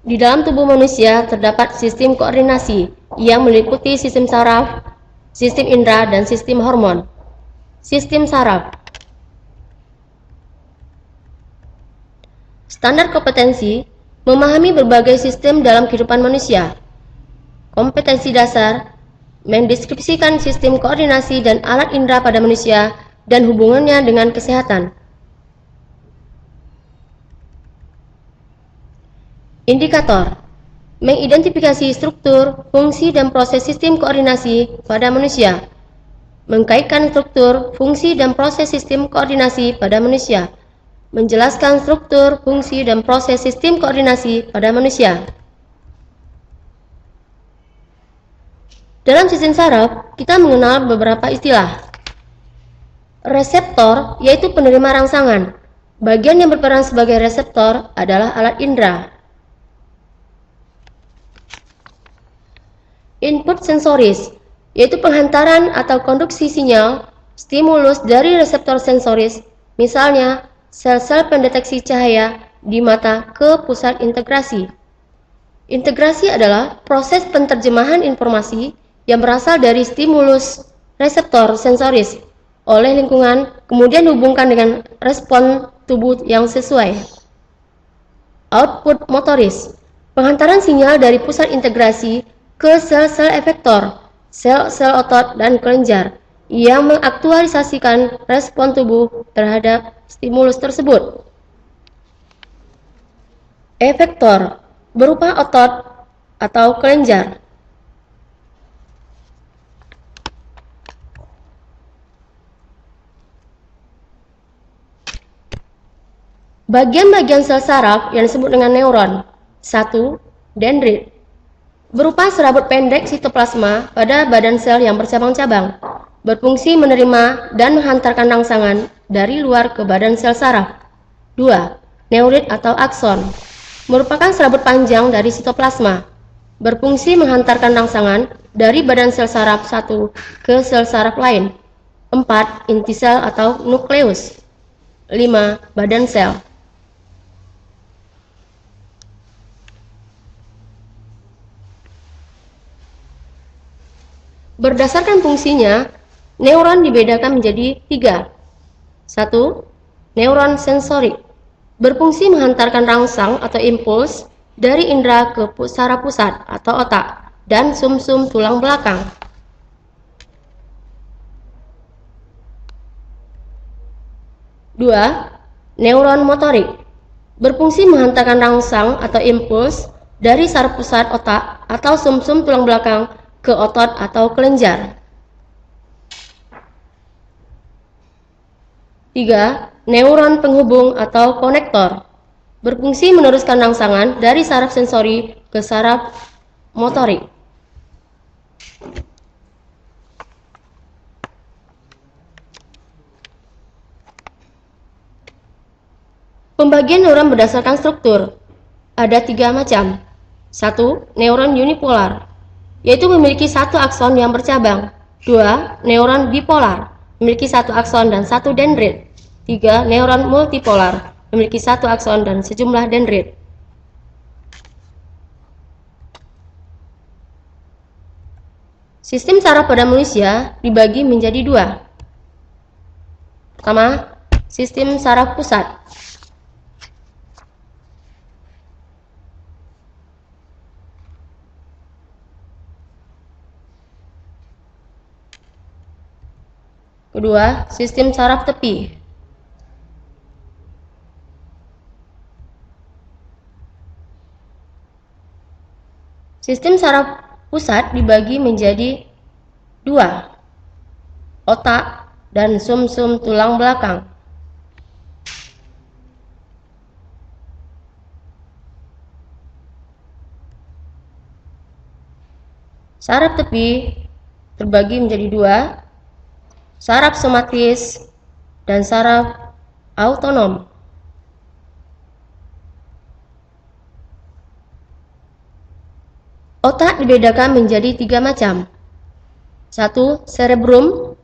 Di dalam tubuh manusia terdapat sistem koordinasi yang meliputi sistem saraf, sistem indera, dan sistem hormon. Sistem saraf. Standar kompetensi memahami berbagai sistem dalam kehidupan manusia. Kompetensi dasar mendeskripsikan sistem koordinasi dan alat indera pada manusia dan hubungannya dengan kesehatan. Indikator mengidentifikasi struktur, fungsi, dan proses sistem koordinasi pada manusia. Mengkaitkan struktur, fungsi, dan proses sistem koordinasi pada manusia. Menjelaskan struktur, fungsi, dan proses sistem koordinasi pada manusia. Dalam sistem saraf, kita mengenal beberapa istilah. Reseptor, yaitu penerima rangsangan. Bagian yang berperan sebagai reseptor adalah alat indera. Input sensoris, yaitu penghantaran atau konduksi sinyal stimulus dari reseptor sensoris, misalnya sel-sel pendeteksi cahaya di mata ke pusat integrasi. Integrasi adalah proses penterjemahan informasi yang berasal dari stimulus reseptor sensoris oleh lingkungan, kemudian dihubungkan dengan respon tubuh yang sesuai. Output motoris, penghantaran sinyal dari pusat integrasi ke sel-sel efektor, sel-sel otot dan kelenjar yang mengaktualisasikan respon tubuh terhadap stimulus tersebut. Efektor berupa otot atau kelenjar. Bagian-bagian sel saraf yang disebut dengan neuron. 1. Dendrit, berupa serabut pendek sitoplasma pada badan sel yang bercabang-cabang, berfungsi menerima dan menghantarkan rangsangan dari luar ke badan sel saraf. 2. Neurit atau akson, merupakan serabut panjang dari sitoplasma, berfungsi menghantarkan rangsangan dari badan sel saraf satu ke sel saraf lain. 4. Inti sel atau nukleus. 5. Badan sel. Berdasarkan fungsinya, neuron dibedakan menjadi 3. 1. Neuron sensorik, berfungsi menghantarkan rangsang atau impuls dari indera ke saraf pusat atau otak dan sumsum tulang belakang. 2. Neuron motorik, berfungsi menghantarkan rangsang atau impuls dari saraf pusat otak atau sumsum tulang belakang ke otot atau kelenjar. 3. Neuron penghubung atau konektor, berfungsi meneruskan rangsangan dari saraf sensori ke saraf motorik. Pembagian neuron berdasarkan struktur. Ada 3 macam. 1. Neuron unipolar, yaitu memiliki 1 akson yang bercabang. 2. Neuron bipolar, memiliki 1 akson dan 1 dendrit. 3. Neuron multipolar, memiliki 1 akson dan sejumlah dendrit. Sistem saraf pada manusia dibagi menjadi 2. Pertama, sistem saraf pusat. Kedua, sistem saraf tepi. Sistem saraf pusat dibagi menjadi 2, otak dan sumsum tulang belakang. Saraf tepi terbagi menjadi 2, saraf somatis dan saraf autonom. Otak dibedakan menjadi 3 macam. 1. Cerebrum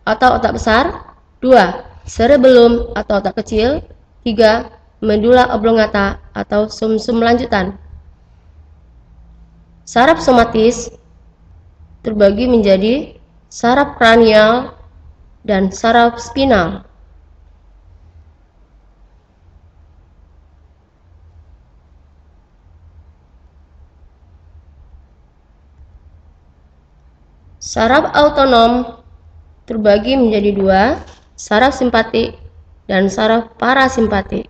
atau otak besar. 2. Cerebellum atau otak kecil. 3. Medulla oblongata atau sumsum lanjutan. Saraf somatis terbagi menjadi saraf kranial dan saraf spinal. Saraf autonom terbagi menjadi dua, saraf simpatik dan saraf parasimpatik.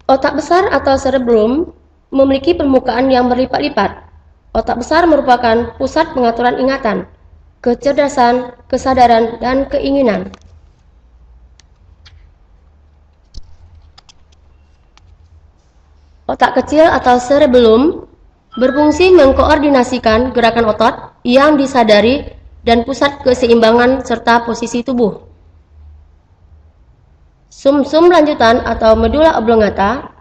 Otak besar atau cerebellum memiliki permukaan yang berlipat-lipat. Otak besar merupakan pusat pengaturan ingatan, kecerdasan, kesadaran, dan keinginan. Otak kecil atau cerebellum berfungsi mengkoordinasikan gerakan otot yang disadari dan pusat keseimbangan serta posisi tubuh. Sumsum lanjutan atau medula oblongata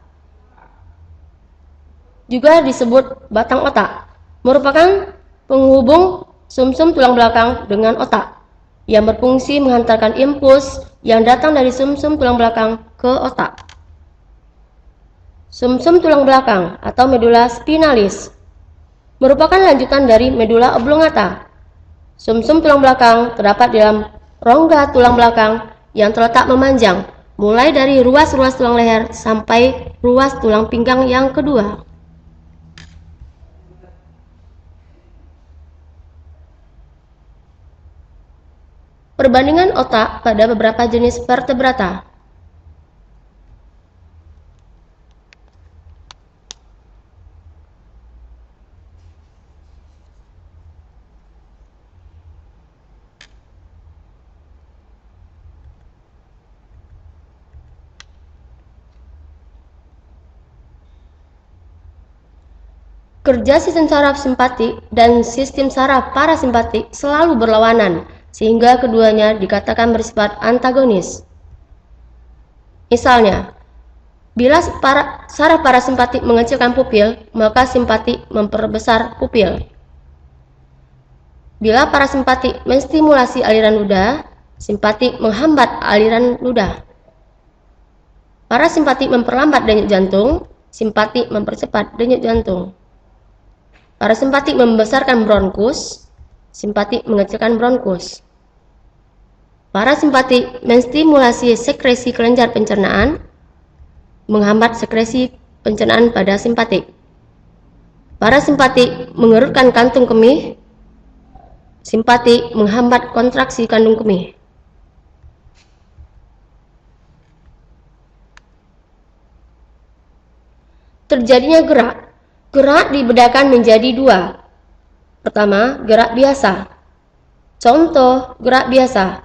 juga disebut batang otak, merupakan penghubung sumsum tulang belakang dengan otak yang berfungsi menghantarkan impuls yang datang dari sumsum tulang belakang ke otak. Sumsum tulang belakang atau medula spinalis merupakan lanjutan dari medula oblongata. Sumsum tulang belakang terdapat dalam rongga tulang belakang yang terletak memanjang, mulai dari ruas-ruas tulang leher sampai ruas tulang pinggang yang kedua. Perbandingan otak pada beberapa jenis vertebrata. Kerja sistem saraf simpatik dan sistem saraf parasimpatik selalu berlawanan, sehingga keduanya dikatakan bersifat antagonis. Misalnya, bila saraf parasimpatik mengecilkan pupil, maka simpatik memperbesar pupil. Bila parasimpatik menstimulasi aliran ludah, simpatik menghambat aliran ludah. Parasimpatik memperlambat denyut jantung, simpatik mempercepat denyut jantung. Parasimpatik membesarkan bronkus, simpatik mengecilkan bronkus. Parasimpatik menstimulasi sekresi kelenjar pencernaan, menghambat sekresi pencernaan pada simpatik. Parasimpatik mengerutkan kantung kemih, simpatik menghambat kontraksi kandung kemih. Terjadinya gerak. Gerak dibedakan menjadi dua. Pertama, gerak biasa. Contoh gerak biasa.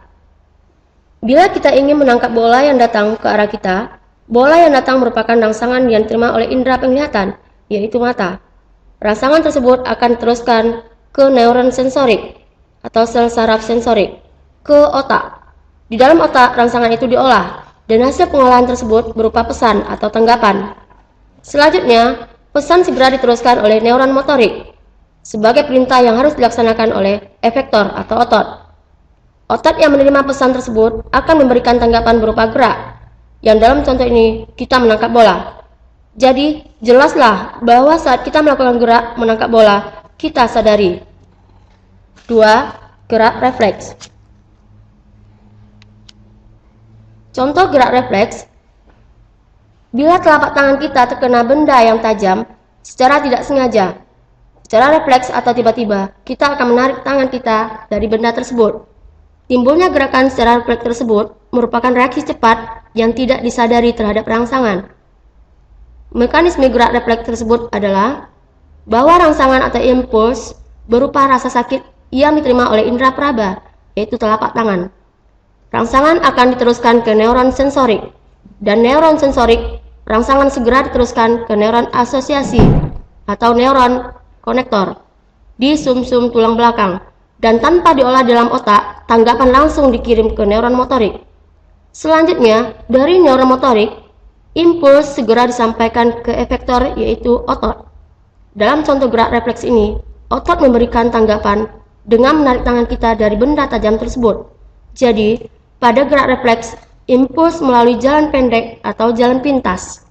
Bila kita ingin menangkap bola yang datang ke arah kita, bola yang datang merupakan rangsangan yang diterima oleh indera penglihatan, yaitu mata. Rangsangan tersebut akan diteruskan ke neuron sensorik atau sel saraf sensorik, ke otak. Di dalam otak, rangsangan itu diolah, dan hasil pengolahan tersebut berupa pesan atau tanggapan. Selanjutnya, pesan segera diteruskan oleh neuron motorik sebagai perintah yang harus dilaksanakan oleh efektor atau otot. Otot yang menerima pesan tersebut akan memberikan tanggapan berupa gerak, yang dalam contoh ini kita menangkap bola. Jadi, jelaslah bahwa saat kita melakukan gerak menangkap bola, kita sadari. 2. Gerak refleks. Contoh gerak refleks: bila telapak tangan kita terkena benda yang tajam secara tidak sengaja, secara refleks atau tiba-tiba, kita akan menarik tangan kita dari benda tersebut. Timbulnya gerakan secara refleks tersebut merupakan reaksi cepat yang tidak disadari terhadap rangsangan. Mekanisme gerak refleks tersebut adalah bahwa rangsangan atau impuls berupa rasa sakit yang diterima oleh indera peraba, yaitu telapak tangan. Rangsangan akan diteruskan ke neuron sensorik, dan neuron sensorik rangsangan segera diteruskan ke neuron asosiasi atau neuron konektor di sumsum tulang belakang, dan tanpa diolah dalam otak, tanggapan langsung dikirim ke neuron motorik. Selanjutnya, dari neuron motorik, impuls segera disampaikan ke efektor, yaitu otot. Dalam contoh gerak refleks ini, otot memberikan tanggapan dengan menarik tangan kita dari benda tajam tersebut. Jadi, pada gerak refleks, Impuls melalui jalan pendek atau jalan pintas.